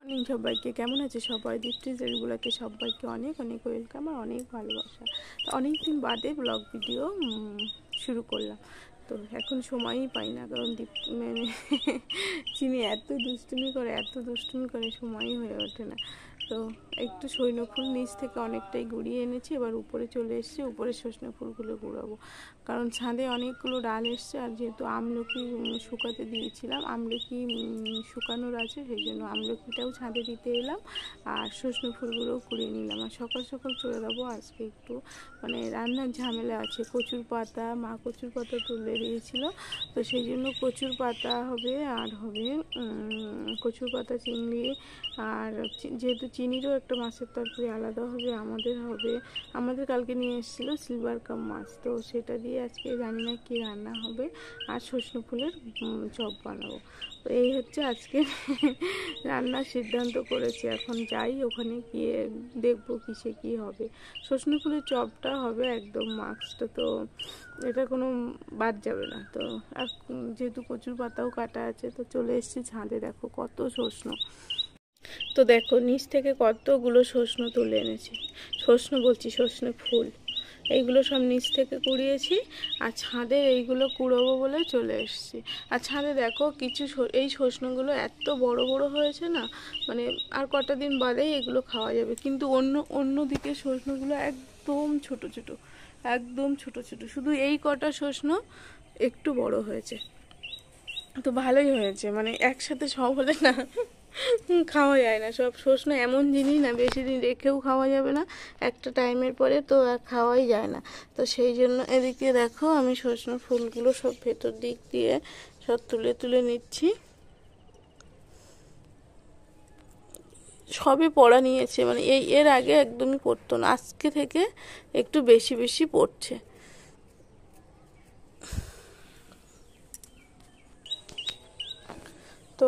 Morning সবাইকে, কেমন আছে সবাই? দীপ্তিজ রেগুলারকে সবাইকে অনেক অনেক ওয়েলকাম আর অনেক ভালোবাসা। তো অনেক দিন বাদে ব্লগ ভিডিও শুরু করলাম। তো এখন সময়ই পাই না, কারণ চিনি এত দুষ্টুমি করে সময়ই হয়ে ওঠে না। তো একটু সৈন্য ফুল নিচ থেকে অনেকটাই গুঁড়িয়ে এনেছি, এবার উপরে চলে এসেছি, উপরে সজনে ফুলগুলো গুঁড়াবো, কারণ ছাদে অনেকগুলো ডাল এসছে। আর যেহেতু আমলকি শুকাতে দিয়েছিলাম, আমলকি শুকানোর আছে, সেই জন্য আমলকিটাও ছাদে দিতে এলাম আর সজনে ফুলগুলোও কুড়িয়ে নিলাম। আর সকাল সকাল চলে যাবো, আজকে একটু রান্নার ঝামেলা আছে। কচুর পাতা, মা কচুর পাতা তুলে দিয়েছিল, তো সেই জন্য কচুর পাতা হবে আর হবে কচুর পাতা চিংড়ি। আর যেহেতু চিনিরও একটা মাছের তরকারি আলাদা হবে, আমাদের কালকে নিয়ে এসেছিলো সিলভার কাপ মাছ, তো সেটা দিয়ে আজকে জানি না কি রান্না হবে। আর সজনে ফুলের চপ বানাবো। তো এই হচ্ছে আজকে রান্নার সিদ্ধান্ত করেছি। এখন যাই, ওখানে গিয়ে দেখবো কিসে কি হবে। সজনে ফুলের চপটা হবে একদম মাস্ট, তো এটা কোনো বাদ যাবে না। তো যেহেতু কচুর পাতাও কাটা আছে, তো চলে এসেছি ছাদে। দেখো কত সজনে, তো দেখো নিচ থেকে কতগুলো সজনে তুলে এনেছি। সজনে ফুল এইগুলো সব নিচ থেকে কুড়িয়েছি, আর ছাদে এইগুলো কুড়োবো বলে চলে এসেছি। আর ছাদে দেখো কিছু এই সজনেগুলো এত বড় বড় হয়েছে না, আর কটা দিন বাদেই এগুলো খাওয়া যাবে। কিন্তু অন্য দিকে সজনেগুলো একদম ছোট ছোট, শুধু এই কটা সজনে একটু বড় হয়েছে। তো ভালোই হয়েছে, একসাথে সব হলে না খাওয়া যায় না। সব সজনে এমন জিনিস না, বেশি দিন রেখেও খাওয়া যাবে না, একটা টাইমের পরে তো খাওয়াই যায় না। তো সেই জন্য এদিকে দেখো আমি সজনে ফুলগুলো সব ভেতর দিক দিয়ে সব তুলে তুলে নিচ্ছি। সবই পড়া নিয়েছে, এর আগে একদমই পড়তো না, আজকে থেকে একটু বেশি বেশি পড়ছে। তো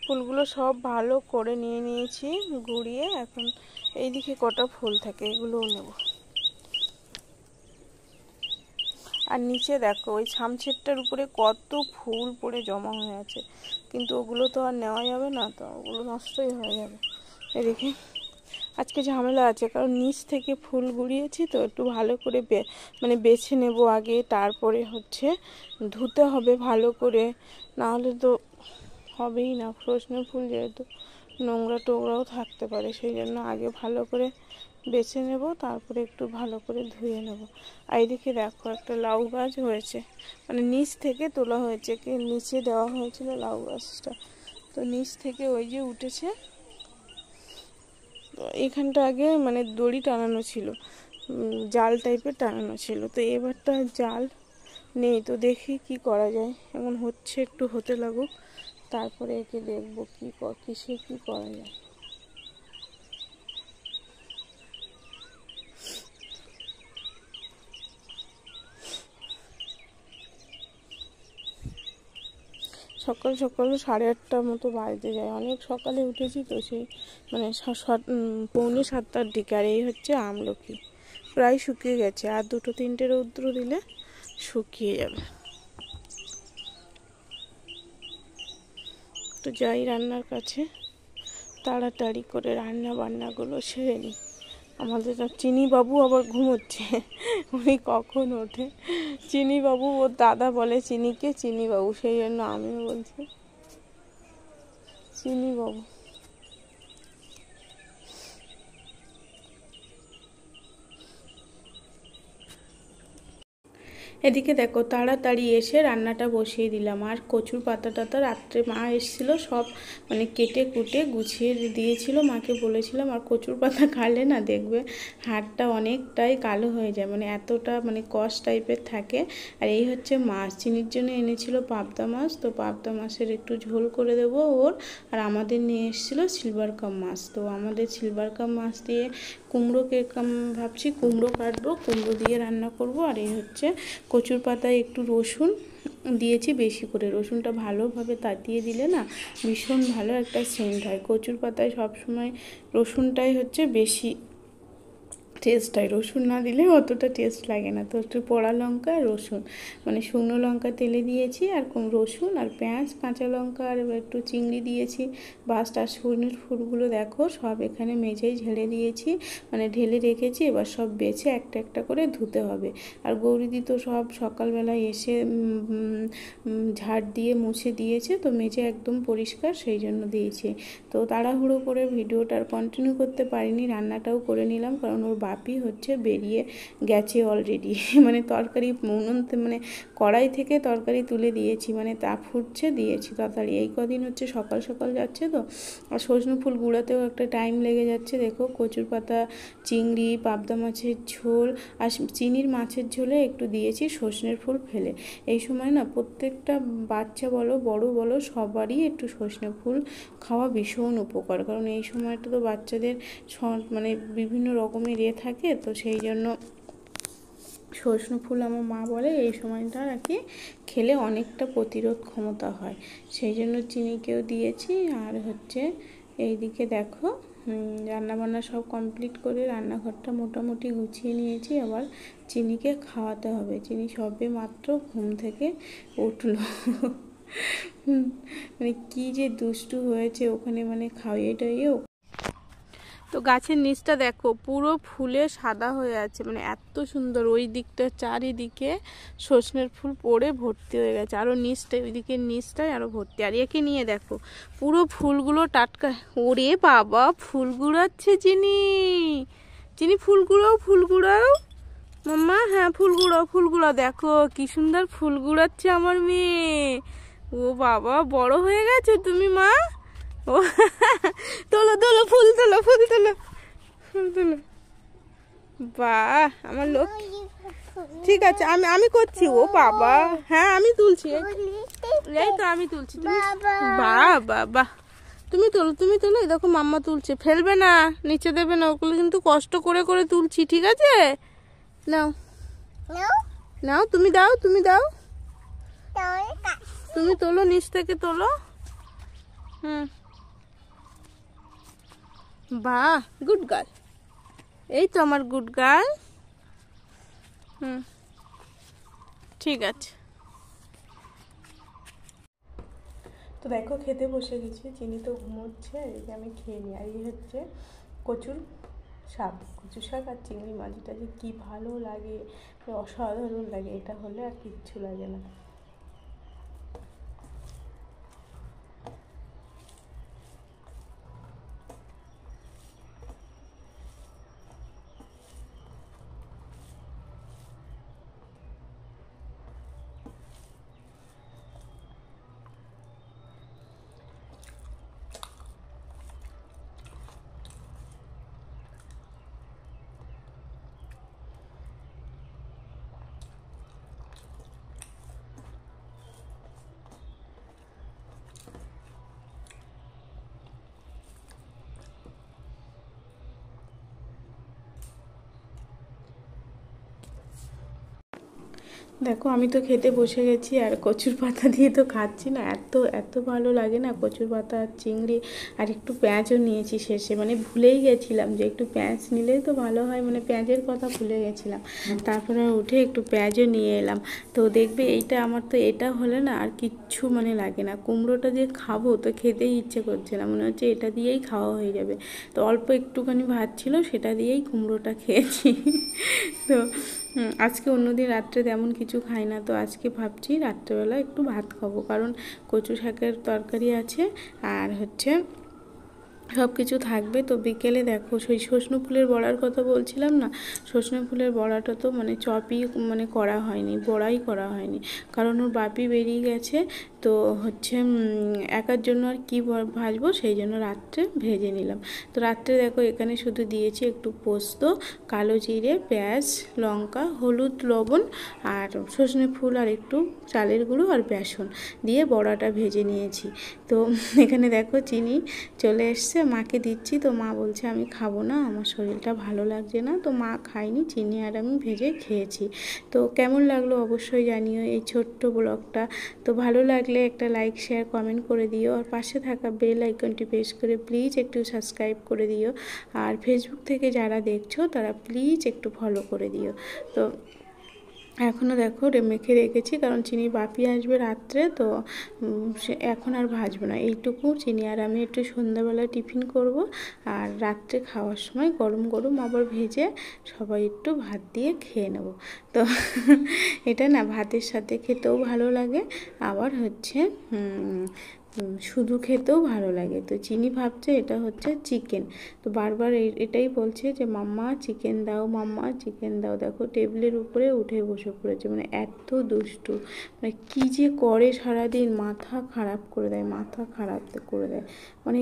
ফুলগুলো সব ভালো করে নিয়ে নিয়েছি গুঁড়িয়ে। এখন এইদিকে কটা ফুল থাকে, এগুলোও নেব। আর নিচে দেখো ওই ছামছেটটার উপরে কত ফুল পড়ে জমা হয়ে আছে, কিন্তু ওগুলো তো আর নেওয়া যাবে না, তো ওগুলো নষ্টই হয়ে যাবে। এদিকে আজকে ঝামেলা আছে, কারণ নিচ থেকে ফুল গুঁড়িয়েছি, তো একটু ভালো করে বেছে নেব আগে, তারপরে হচ্ছে ধুতে হবে ভালো করে, না হলে তো হবেই না। সজনে ফুল যেহেতু নোংরা টোংরাও থাকতে পারে, সেই জন্য আগে ভালো করে বেছে নেব, তারপরে একটু ভালো করে ধুয়ে নেব। আর এদিকে দেখো একটা লাউ গাছ হয়েছে, নিচ থেকে তোলা হয়েছে, নিচে দেওয়া হয়েছিল লাউ গাছটা, তো নিচ থেকে ওই যে উঠেছে। তো এখানটা আগে দড়ি টানানো ছিল, জাল টাইপের টানানো ছিল, তো এবারটা জাল নেই। তো দেখি কি করা যায়, এমন হচ্ছে, একটু হতে লাগুক, তারপরে একে দেখবো কিসে কি করা যায়। সকাল সকাল 8:30 মতো বাজতে যায়, অনেক সকালে উঠেছি, তো সেই 6:45-7টার দিকে। আর এই হচ্ছে আমলকি, প্রায় শুকিয়ে গেছে, আর 2-3টে রৌদ্র দিলে শুকিয়ে যাবে। তো যাই রান্নার কাছে, তাড়াতাড়ি করে রান্না বান্নাগুলো সেরে নিই। আমাদের চিনি বাবু আবার ঘুমোচ্ছে, উনি কখন ওঠে। চিনি বাবু, ওর দাদা বলে চিনিকে চিনি বাবু, সেই জন্য আমিও বলছি চিনি বাবু। এদিকে দেখো তাড়াতাড়ি এসে রান্নাটা বসিয়ে দিলাম। আর কচুর পাতা রাত্রে মা এসেছিল, সব কেটে কুটে গুছিয়ে দিয়েছিল, মাকে বলেছিলাম। আর কচুর পাতা খালে না দেখবে হাড়টা অনেকটাই কালো হয়ে যায়, এতটা কষ টাইপের থাকে। আর এই হচ্ছে মাছ, চিনির জন্য এনেছিল পাবদা মাছ, তো পাবদা মাছের একটু ঝোল করে দেবো ওর। আর আমাদের নিয়ে এসেছিলো সিলভার কাপ মাছ, তো আমাদের সিলভার কাপ মাছ দিয়ে ভাবছি কুমড়ো কাটবো, কুমড়ো দিয়ে রান্না করব। আর এই হচ্ছে কচুর পাতায় একটু রসুন দিয়েছি বেশি করে, রসুনটা ভালোভাবে তাতিয়ে দিলে না ভীষণ ভালো একটা সেন্ট হয়। কচুর পাতায় সবসময় রসুনটাই হচ্ছে বেশি টেস্ট হয়। রসুন না দিলে অতটা টেস্ট লাগে না। তো একটু পোড়া লঙ্কা আর রসুন, মানে শুকনো লঙ্কা তেলে দিয়েছি, আর রসুন আর পেঁয়াজ, কাঁচা লঙ্কা আর একটু চিংড়ি দিয়েছি। বাস্ট আর সজনের ফুলগুলো দেখো সব এখানে মেঝেই ঢেলে দিয়েছি, মানে ঢেলে রেখেছি। এবার সব বেছে একটা একটা করে ধুতে হবে। আর গৌরীদি তো সব সকালবেলায় এসে ঝাড় দিয়ে মুছে দিয়েছে, তো মেঝে একদম পরিষ্কার, সেই জন্য দিয়েছি। তো তাড়াহুড়ো করে ভিডিওটা আর কন্টিনিউ করতে পারিনি, রান্নাটাও করে নিলাম, কারণ ওর বাপি হচ্ছে বেরিয়ে গেছে অলরেডি। মানে তরকারি মানে কড়াই থেকে তরকারি তুলে দিয়েছি, মানে তা ফুটছে দিয়েছি তাড়াতাড়ি। এই কদিন হচ্ছে সকাল সকাল যাচ্ছে তো, আর সজনে ফুল গুঁড়াতেও একটা টাইম লেগে যাচ্ছে। দেখো কচুর পাতা, চিংড়ি, পাবদা মাছের ঝোল আর চিনির মাছের ঝোলে একটু দিয়েছি সজনের ফুল ফেলে। এই সময় না প্রত্যেকটা বাচ্চা বলো বড় বলো সবারই একটু সজনে ফুল খাওয়া ভীষণ উপকার, কারণ এই সময়টা তো বাচ্চাদের মানে বিভিন্ন রকমের থাকে, তো সেই জন্য সজনে ফুল আমার মা বলে এই সময়টা আর কি খেলে অনেকটা প্রতিরোধ ক্ষমতা হয়, সেই জন্য চিনিকেও দিয়েছি। আর হচ্ছে এইদিকে দেখো রান্নাবান্না সব কমপ্লিট করে রান্নাঘরটা মোটামুটি গুছিয়ে নিয়েছি। আবার চিনিকে খাওয়াতে হবে। চিনি সবে মাত্র ঘুম থেকে উঠলো। মানে কি যে দুষ্টু হয়েছে ওখানে, মানে খাইয়ে টাইয়েও। তো গাছের নিচটা দেখো পুরো ফুলে সাদা হয়ে আছে, মানে এত সুন্দর। ওই দিকটা চারিদিকে সজনের ফুল পড়ে ভর্তি হয়ে গেছে, আরও নিচটায় ওই দিকের নিচটায় আরও ভর্তি। আর একে নিয়ে দেখো পুরো ফুলগুলো টাটকা। ওরে বাবা ফুল গুড়াচ্ছে চিনি, চিনি ফুল গুড়াও মাম্মা। হ্যাঁ ফুল গুঁড়াও, দেখো কি সুন্দর ফুল গুড়াচ্ছে আমার মেয়ে। ও বাবা বড় হয়ে গেছে তুমি মা। ও তোলো ফুল তোলো। বাহ আমার লোক, ঠিক আছে আমি করছি। ও বাবা হ্যাঁ আমি তুলছি, এই তো আমি তুলছি। বাহ তুমি তোলো। এই দেখো মাম্মা তুলছে, ফেলবে না, নিচে দেবে না, ওগুলো কিন্তু কষ্ট করে করে তুলছি, ঠিক আছে? নাও তুমি দাও তুমি তোলো, নিচ থেকে তোলো। বাহ গুড গার্ল, এই তো আমার গুড গার্ল। ঠিক আছে। তো দেখো খেতে বসে গেছি, চিনি তো ঘুমোচ্ছে, এই যে আমি খেয়ে নিই। আর এই হচ্ছে কচুর শাক আর চিংড়ি মাছটা যে কি ভালো লাগে, অসাধারণ লাগে, এটা হলে আর কিচ্ছু লাগে না। দেখো আমি তো খেতে বসে গেছি, আর কচুর পাতা দিয়ে তো খাচ্ছি না, এত ভালো লাগে না কচুর পাতা আর চিংড়ি। আর একটু পেঁয়াজও নিয়েছি শেষে, মানে ভুলেই গেছিলাম যে একটু পেঁয়াজ নিলেই তো ভালো হয়, মানে পেঁয়াজের কথা ভুলে গেছিলাম। তারপরে উঠে একটু পেঁয়াজও নিয়ে এলাম। তো দেখবে এইটা আমার তো এটা হলে না আর কিচ্ছু মানে লাগে না। কুমড়োটা যে খাবো তো খেতেই ইচ্ছে করছে না, মনে হচ্ছে এটা দিয়েই খাওয়া হয়ে যাবে। তো অল্প একটুখানি ভাত ছিল, সেটা দিয়েই কুমড়োটা খেয়েছি। তো আজকে অন্যদিন রাত্রে তেমন কিছু খাই না, তো আজকে ভাবছি রাত্রেবেলা একটু ভাত খাবো, কারণ কচু শাকের তরকারি আছে আর হচ্ছে সব কিছু থাকবে। তো বিকেলে দেখো সেই সজনে ফুলের বড়ার কথা বলছিলাম না, সজনে ফুলের বড়াটা তো মানে চপই মানে করা হয়নি, বড়াই করা হয়নি, কারণ ওর বাপি বেরিয়ে গেছে। তো হচ্ছে একার জন্য আর কি ভাজবো, সেই জন্য রাত্রে ভেজে নিলাম। তো রাত্রে দেখো এখানে শুধু দিয়েছি একটু পোস্ত, কালো জিরে, পেঁয়াজ, লঙ্কা, হলুদ, লবণ আর সজনে ফুল আর একটু চালের গুঁড়ো আর বেসন দিয়ে বড়াটা ভেজে নিয়েছি। তো এখানে দেখো চিনি চলে এসছে, মাকে দিচ্ছি, তো মা বলছে আমি খাবো না, আমার শরীরটা ভালো লাগছে না। তো মা খায়নি, চিনি আর আমি ভেজে খেয়েছি। তো কেমন লাগলো অবশ্যই জানিও এই ছোট্ট ব্লগটা। তো ভালো লাগলে একটা লাইক শেয়ার কমেন্ট করে দিও, আর পাশে থাকা বেল আইকনটি প্রেস করে প্লিজ একটু সাবস্ক্রাইব করে দিও। আর ফেসবুক থেকে যারা দেখছো তারা প্লিজ একটু ফলো করে দিও। তো এখনও দেখো মেখে রেখেছি, কারণ চিনি বাপি আসবে রাত্রে, তো সে এখন আর ভাজবো না। এইটুকু চিনি আর আমি একটু সন্ধ্যাবেলা টিফিন করব, আর রাত্রে খাওয়ার সময় গরম গরম আবার ভেজে সবাই একটু ভাত দিয়ে খেয়ে নেব। তো এটা না ভাতের সাথে খেতেও ভালো লাগে, আবার হচ্ছে শুধু খেতেও ভালো লাগে। তো চিনি ভাবছে এটা হচ্ছে চিকেন, তো বারবার এটাই বলছে যে মাম্মা চিকেন দাও, মাম্মা চিকেন দাও। দেখো টেবিলের উপরে উঠে বসে পড়েছে, মানে এত দুষ্টু, মানে কী যে করে সারাদিন, মাথা খারাপ করে দেয়, মাথা খারাপ করে দেয়। মানে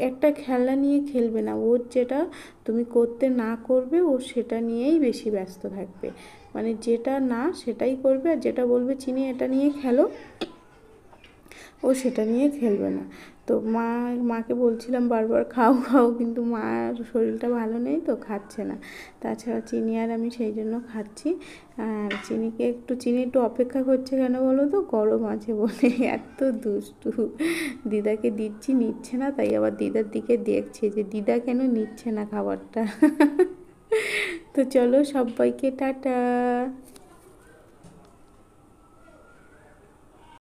একটা খেলনা নিয়ে খেলবে না, ওর যেটা তুমি করতে না করবে ও সেটা নিয়েই বেশি ব্যস্ত থাকবে। মানে যেটা না সেটাই করবে, আর যেটা বলবে চিনি এটা নিয়ে খেলো, ও সেটা নিয়ে খেলবে না। তো মাকে বলছিলাম বারবার খাও খাও, কিন্তু মার শরীরটা ভালো নেই তো খাচ্ছে না। তাছাড়া চিনি আর আমি সেই জন্য খাচ্ছি। আর চিনি একটু অপেক্ষা করছে কেন বলো তো, গরম আছে বলে। এত দুষ্টু, দিদাকে দিচ্ছি নিচ্ছে না, তাই আবার দিদার দিকে দেখছে যে দিদা কেন নিচ্ছে না খাবারটা। তো চলো সবাইকে টাটা।